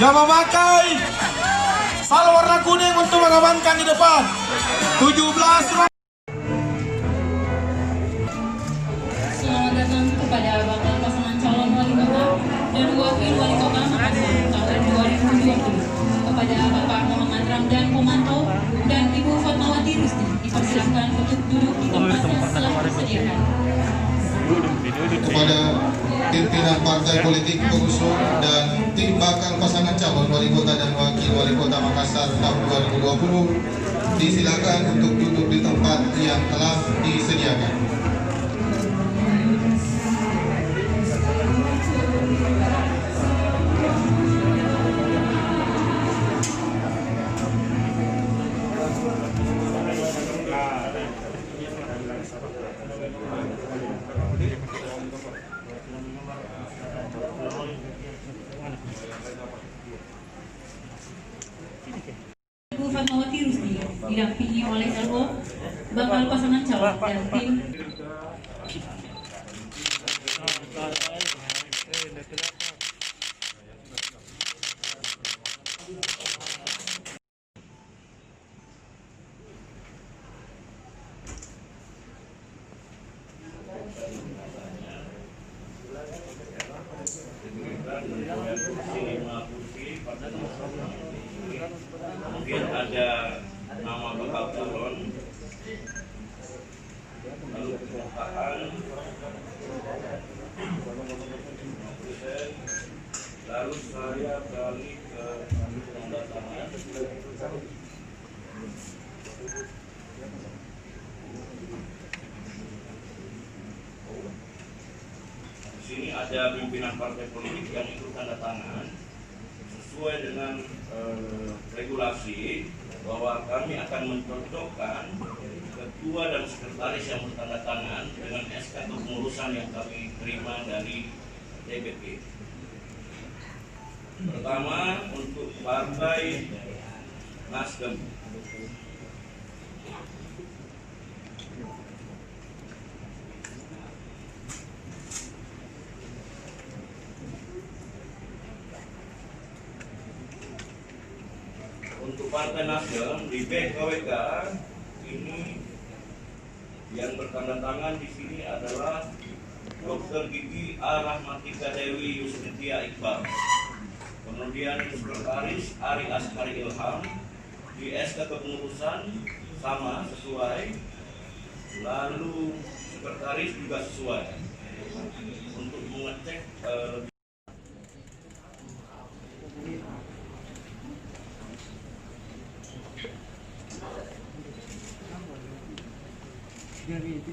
yang memakai sal warna kuning untuk mengamankan di depan. 17. Selamat datang kepada bakal pasangan calon wali kota dan wakil wali kota Makassar tahun 2020. Kepada Bapak Muhammad Ramdan Pomanto dan Ibu Fatmawati Rusti dipersilakan untuk duduk di tempatnya setelah disediakan. Kepada pimpinan partai politik pengusung dan tim bakal pasangan calon wali kota dan wakil wali kota Makassar tahun 2020 disilakan untuk duduk di tempat yang telah disediakan. Ibu Fatmawati Rusti didampingi oleh LO, bakal pasangan calon dan tim. Kemudian ada nama bakal calon, lalu penyertaan, lalu saya balik ke pendatangan. Di sini ada pimpinan partai politik yang ikut tanda tangan sesuai dengan regulasi bahwa kami akan mencocokkan ketua dan sekretaris yang bertanda tangan dengan SK kepengurusan yang kami terima dari DPP. Pertama untuk Partai Nasdem. Untuk Partai Nasdem di BKWK ini yang bertanda tangan di sini adalah Dr. Gigi A. Rahmatika Dewi Yustintia Iqbal. Kemudian sekretaris Ari Askari Ilham, di SK kepengurusan sama sesuai, lalu sekretaris juga sesuai. Untuk mengecek Dari